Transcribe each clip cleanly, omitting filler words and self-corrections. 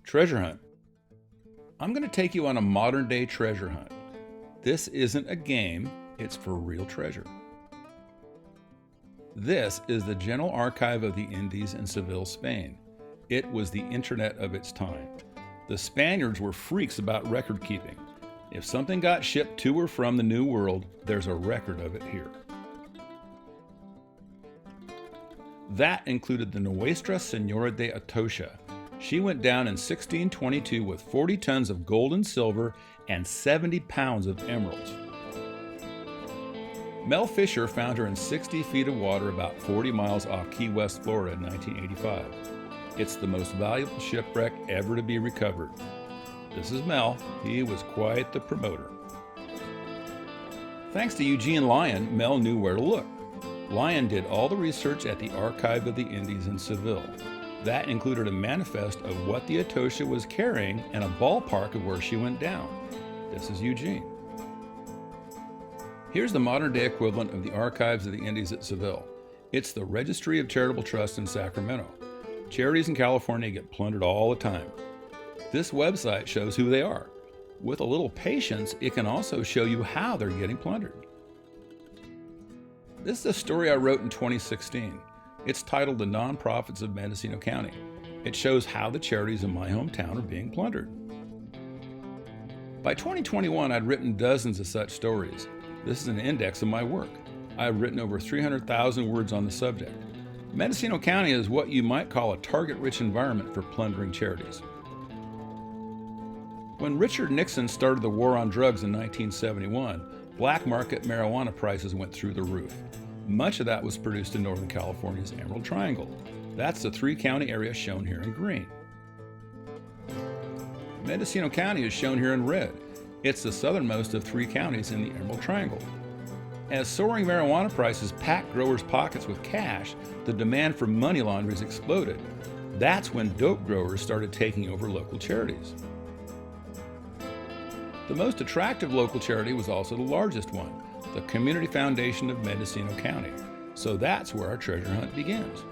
Treasure hunt. I'm going to take you on a modern day treasure hunt. This isn't a game, it's for real treasure. This is the General Archive of the Indies in Seville, Spain. It was the internet of its time. The Spaniards were freaks about record keeping. If something got shipped to or from the New World, there's a record of it here. That included the Nuestra Señora de Atocha. She went down in 1622 with 40 tons of gold and silver and 70 pounds of emeralds. Mel Fisher found her in 60 feet of water about 40 miles off Key West, Florida in 1985. It's the most valuable shipwreck ever to be recovered. This is Mel. He was quite the promoter. Thanks to Eugene Lyon, Mel knew where to look. Lyon did all the research at the Archive of the Indies in Seville. That included a manifest of what the Atocha was carrying and a ballpark of where she went down. This is Eugene. Here's the modern-day equivalent of the Archives of the Indies at Seville. It's the Registry of Charitable Trusts in Sacramento. Charities in California get plundered all the time. This website shows who they are. With a little patience, it can also show you how they're getting plundered. This is a story I wrote in 2016. It's titled The Nonprofits of Mendocino County. It shows how the charities in my hometown are being plundered. By 2021, I'd written dozens of such stories. This is an index of my work. I've written over 300,000 words on the subject. Mendocino County is what you might call a target-rich environment for plundering charities. When Richard Nixon started the war on drugs in 1971, black market marijuana prices went through the roof. Much of that was produced in Northern California's Emerald Triangle. That's the three-county area shown here in green. Mendocino County is shown here in red. It's the southernmost of three counties in the Emerald Triangle. As soaring marijuana prices packed growers' pockets with cash, the demand for money launderers exploded. That's when dope growers started taking over local charities. The most attractive local charity was also the largest one, the Community Foundation of Mendocino County. So that's where our treasure hunt begins.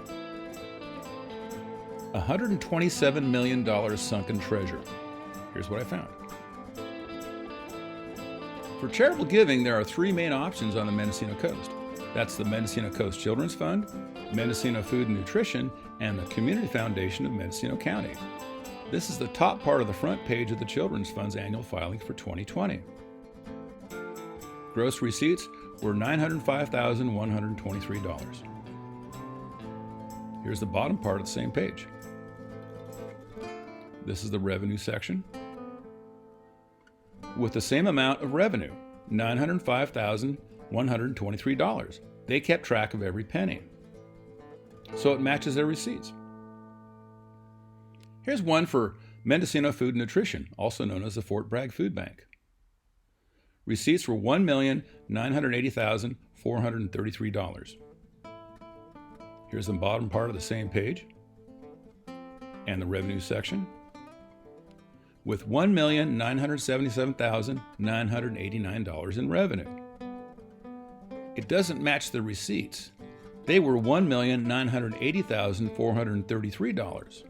$127 million sunken treasure. Here's what I found. For charitable giving, there are three main options on the Mendocino Coast. That's the Mendocino Coast Children's Fund, Mendocino Food and Nutrition, and the Community Foundation of Mendocino County. This is the top part of the front page of the Children's Fund's annual filing for 2020. Gross receipts were $905,123. Here's the bottom part of the same page. This is the revenue section. With the same amount of revenue, $905,123. They kept track of every penny. So it matches their receipts. Here's one for Mendocino Food and Nutrition, also known as the Fort Bragg Food Bank. Receipts were $1,980,433. Here's the bottom part of the same page and the revenue section with $1,977,989 in revenue. It doesn't match the receipts. They were $1,980,433.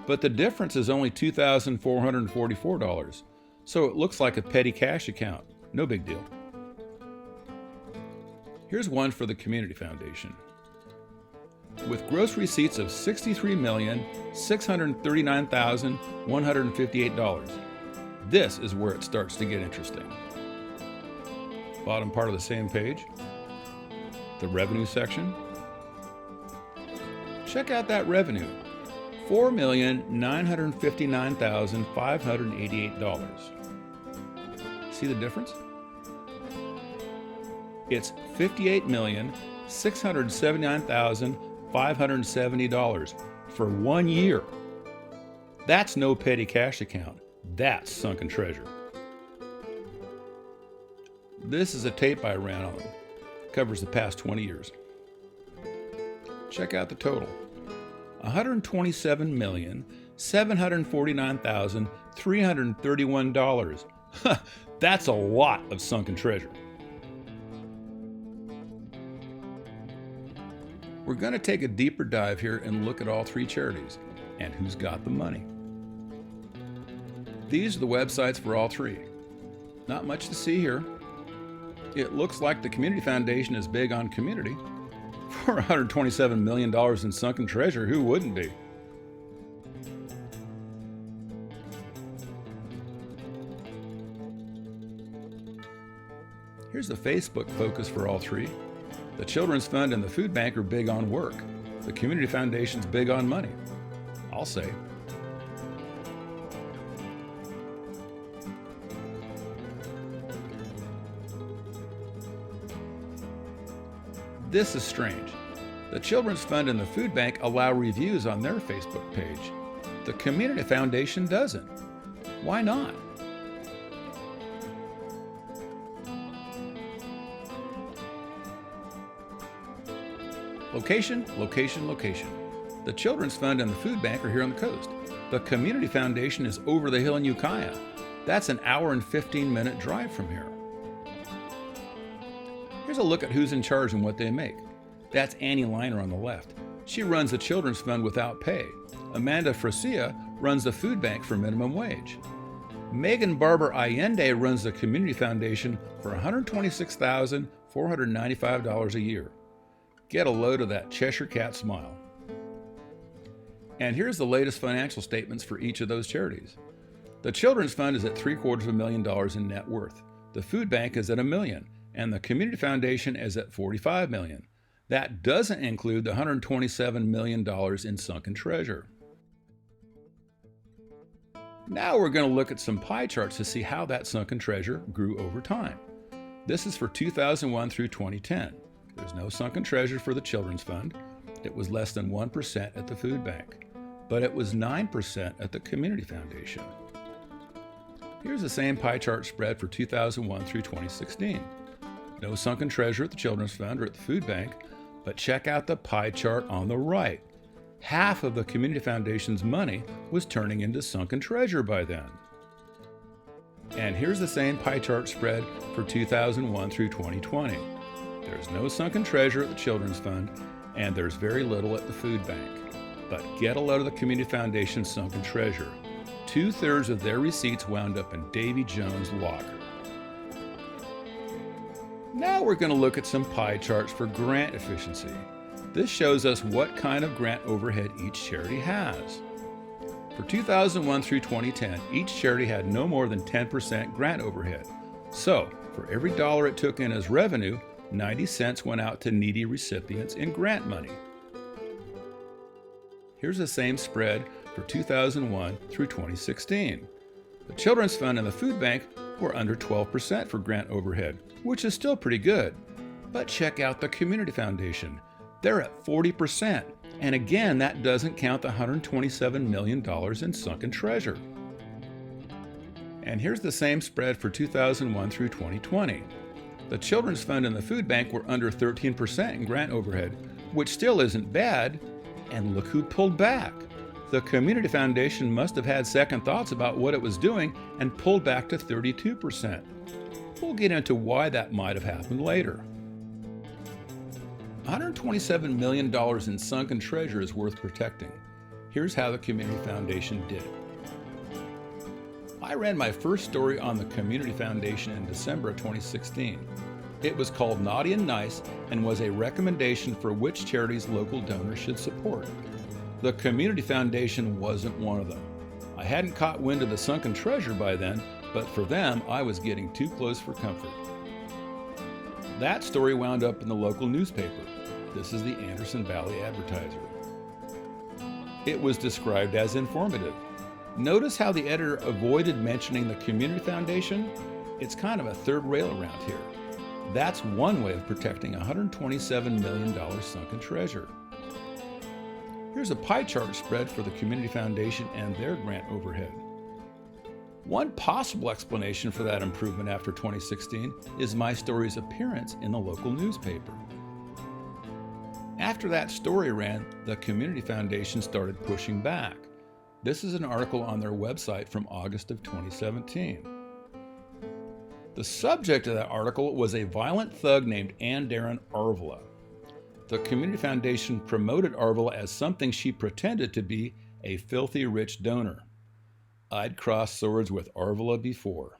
But the difference is only $2,444, so it looks like a petty cash account. No big deal. Here's one for the Community Foundation. With gross receipts of $63,639,158. This is where it starts to get interesting. Bottom part of the same page, the revenue section. Check out that revenue, $4,959,588. See the difference? It's $58,679,570 for 1 year. That's no petty cash account. That's sunken treasure. This is a tape I ran on them. Covers the past 20 years. Check out the total. $127,749,331. That's a lot of sunken treasure. We're going to take a deeper dive here and look at all three charities. and who's got the money. These are the websites for all three. Not much to see here. It looks like the Community Foundation is big on community. For $127 million in sunken treasure, who wouldn't be? Here's the Facebook focus for all three. The Children's Fund and the Food Bank are big on work. The Community Foundation's big on money. I'll say. This is strange. The Children's Fund and the Food Bank allow reviews on their Facebook page. The Community Foundation doesn't. Why not? Location, location, location. The Children's Fund and the Food Bank are here on the coast. The Community Foundation is over the hill in Ukiah. That's an hour and 15-minute drive from here. Here's a look at who's in charge and what they make. That's Annie Liner on the left. She runs the Children's Fund without pay. Amanda Frasia runs the Food Bank for minimum wage. Megan Barber Allende runs the Community Foundation for $126,495 a year. Get a load of that Cheshire Cat smile. And here's the latest financial statements for each of those charities. The Children's Fund is at $750,000 in net worth. The Food Bank is at $1 million, and the Community Foundation is at $45 million. That doesn't include the $127 million in sunken treasure. Now we're going to look at some pie charts to see how that sunken treasure grew over time. This is for 2001 through 2010. There's no sunken treasure for the Children's Fund. It was less than 1% at the Food Bank, but it was 9% at the Community Foundation. Here's the same pie chart spread for 2001 through 2016. No sunken treasure at the Children's Fund or at the Food Bank, but check out the pie chart on the right. Half of the Community Foundation's money was turning into sunken treasure by then. And here's the same pie chart spread for 2001 through 2020. There's no sunken treasure at the Children's Fund, and there's very little at the Food Bank. But get a load of the Community Foundation's sunken treasure. 2/3 of their receipts wound up in Davy Jones' locker. Now we're going to look at some pie charts for grant efficiency. This shows us what kind of grant overhead each charity has. For 2001 through 2010, each charity had no more than 10% grant overhead. So, for every dollar it took in as revenue, 90 cents went out to needy recipients in grant money. Here's the same spread for 2001 through 2016. The Children's Fund and the Food Bank were under 12% for grant overhead, which is still pretty good. But check out the Community Foundation. They're at 40%, and again, that doesn't count the $127 million in sunken treasure. And here's the same spread for 2001 through 2020. The Children's Fund and the Food Bank were under 13% in grant overhead, which still isn't bad. And look who pulled back. The Community Foundation must have had second thoughts about what it was doing and pulled back to 32%. We'll get into why that might have happened later. $127 million in sunken treasure is worth protecting. Here's how the Community Foundation did it. I ran my first story on the Community Foundation in December of 2016. It was called Naughty and Nice and was a recommendation for which charities local donors should support. The Community Foundation wasn't one of them. I hadn't caught wind of the sunken treasure by then, but for them, I was getting too close for comfort. That story wound up in the local newspaper. This is the Anderson Valley Advertiser. It was described as informative. Notice how the editor avoided mentioning the Community Foundation? It's kind of a third rail around here. That's one way of protecting $127 million sunken treasure. Here's a pie chart spread for the Community Foundation and their grant overhead. One possible explanation for that improvement after 2016 is my story's appearance in the local newspaper. After that story ran, the Community Foundation started pushing back. This is an article on their website from August of 2017. The subject of that article was a violent thug named Ann Darren Arvila. The Community Foundation promoted Arvila as something she pretended to be a filthy rich donor. I'd crossed swords with Arvila before.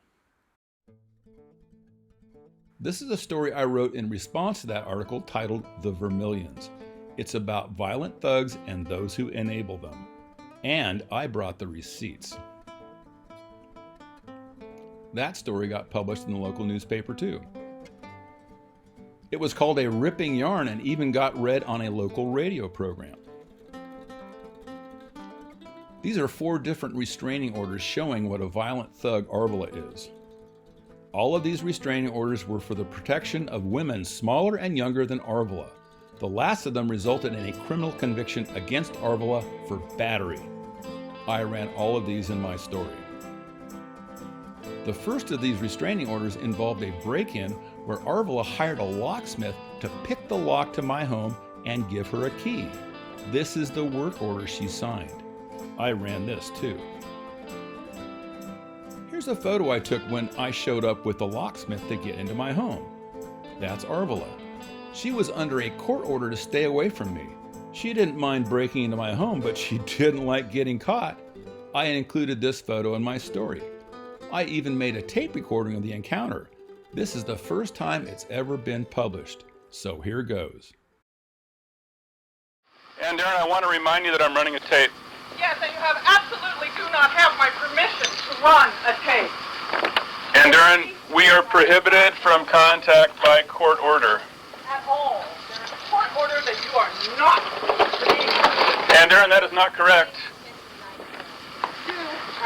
This is a story I wrote in response to that article titled The Vermilions. It's about violent thugs and those who enable them. And I brought the receipts. That story got published in the local newspaper too. It was called a ripping yarn and even got read on a local radio program. These are 4 different restraining orders showing what a violent thug Arvila is. All of these restraining orders were for the protection of women smaller and younger than Arvila. The last of them resulted in a criminal conviction against Arvila for battery. I ran all of these in my story. The first of these restraining orders involved a break-in where Arvila hired a locksmith to pick the lock to my home and give her a key. This is the work order she signed. I ran this too. Here's a photo I took when I showed up with the locksmith to get into my home. That's Arvila. She was under a court order to stay away from me. She didn't mind breaking into my home, but she didn't like getting caught. I included this photo in my story. I even made a tape recording of the encounter. This is the first time it's ever been published. So here goes. And Darren, I want to remind you that I'm running a tape. Yes, and you absolutely do not have my permission to run a tape. And Darren, we are prohibited from contact by court order. At all. There is a court order that you are not to be. And Darren, that is not correct. You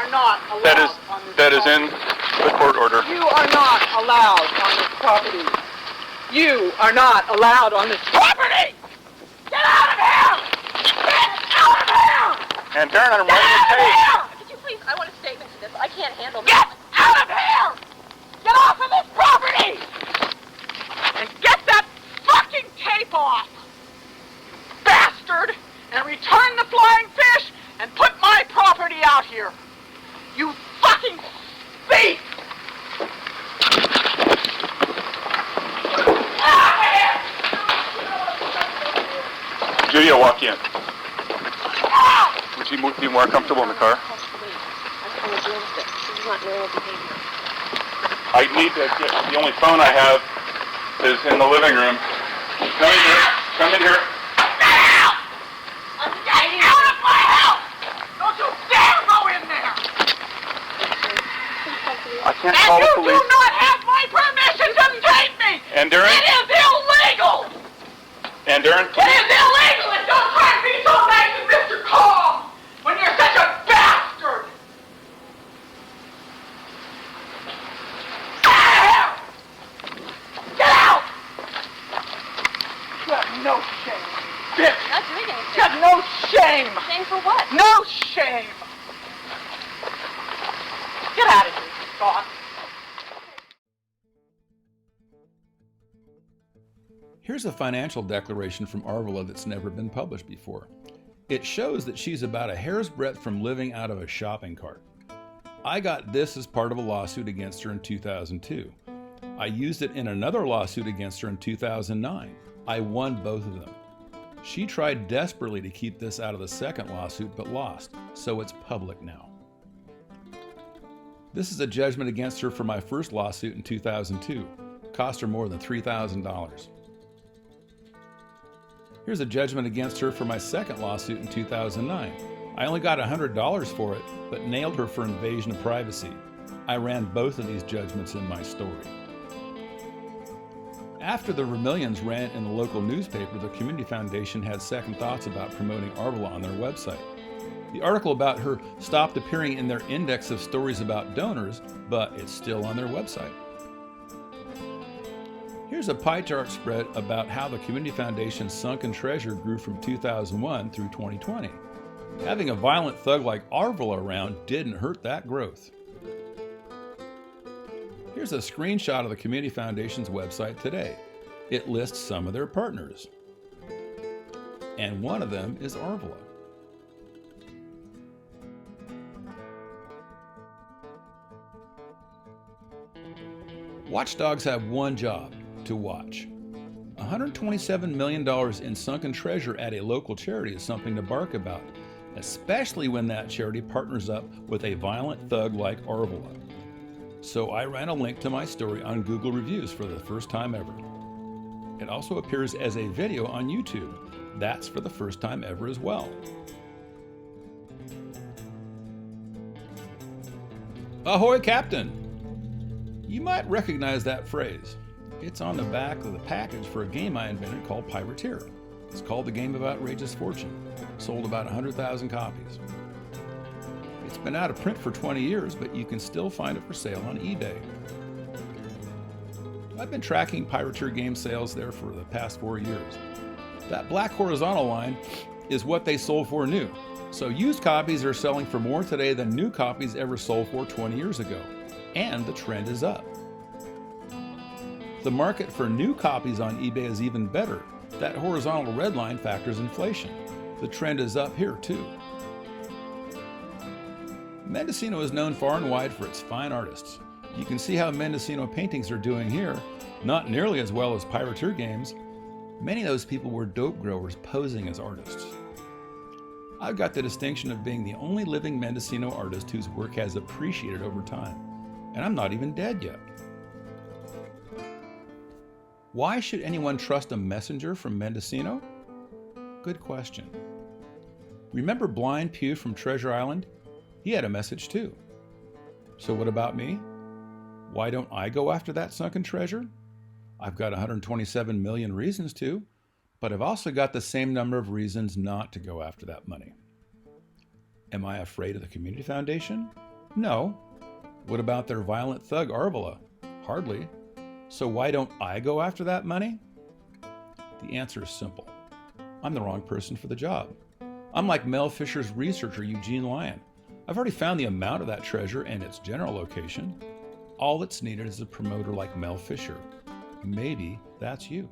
are not allowed on this That is property. in the court order. You are not allowed on this property. You are not allowed on this property! Get out of here! Get out of here! And Darren, I'm Get running a out of tape. here! Could you please, I want a statement to this. I can't handle this. Get out of here! Get off of this property! And get that fucking tape off! Bastard! And return the flying fish and put my property out here! You fucking thief! Out of here! Judy, I'll walk you in. Ah! Would you be more comfortable in the car? I'm going to deal with it. This is not normal behavior. I need to get, the only phone I have is in the living room. Come in here. Come in here. Get out! Get out of my house! Don't you dare go in there! I can't And call the you police. do not have my permission to tape me! And Darren? It is illegal! And Darren, It is illegal, and don't try to be so nice with Mr. Calm when you're such a bastard! Out of here! Get out! You have no shame, bitch! I'm not doing anything. You have no shame! Shame for what? No shame! Get out of here, Scott. Here's a financial declaration from Arvila that's never been published before. It shows that she's about a hair's breadth from living out of a shopping cart. I got this as part of a lawsuit against her in 2002. I used it in another lawsuit against her in 2009. I won both of them. She tried desperately to keep this out of the second lawsuit but lost, so it's public now. This is a judgment against her for my first lawsuit in 2002. Cost her more than $3,000. Here's a judgment against her for my second lawsuit in 2009. I only got $100 for it, but nailed her for invasion of privacy. I ran both of these judgments in my story. After the Vermilions ran in the local newspaper, the Community Foundation had second thoughts about promoting Arvila on their website. The article about her stopped appearing in their index of stories about donors, but it's still on their website. Here's a pie chart spread about how the Community Foundation's sunken treasure grew from 2001 through 2020. Having a violent thug like Arvila around didn't hurt that growth. Here's a screenshot of the Community Foundation's website today. It lists some of their partners. And one of them is Arvila. Watchdogs have one job: to watch. $127 million in sunken treasure at a local charity is something to bark about. especially when that charity partners up with a violent thug like Arvola. So I ran a link to my story on Google Reviews for the first time ever. It also appears as a video on YouTube. That's for the first time ever as well. Ahoy, Captain! You might recognize that phrase. It's on the back of the package for a game I invented called Piratiere. It's called the Game of Outrageous Fortune. Sold about 100,000 copies. It's been out of print for 20 years, but you can still find it for sale on eBay. I've been tracking Piratiere game sales there for the past 4 years. That black horizontal line is what they sold for new. So used copies are selling for more today than new copies ever sold for 20 years ago. And the trend is up. The market for new copies on eBay is even better. That horizontal red line factors inflation. The trend is up here too. Mendocino is known far and wide for its fine artists. You can see how Mendocino paintings are doing here, not nearly as well as Piratiere games. Many of those people were dope growers posing as artists. I've got the distinction of being the only living Mendocino artist whose work has appreciated over time, and I'm not even dead yet. Why should anyone trust a messenger from Mendocino? Good question. Remember Blind Pew from Treasure Island? He had a message too. So what about me? Why don't I go after that sunken treasure? I've got 127 million reasons to, but I've also got the same number of reasons not to go after that money. Am I afraid of the Community Foundation? No. What about their violent thug Arvola? Hardly. So why don't I go after that money? The answer is simple. I'm the wrong person for the job. I'm like Mel Fisher's researcher, Eugene Lyon. I've already found the amount of that treasure and its general location. All that's needed is a promoter like Mel Fisher. Maybe that's you.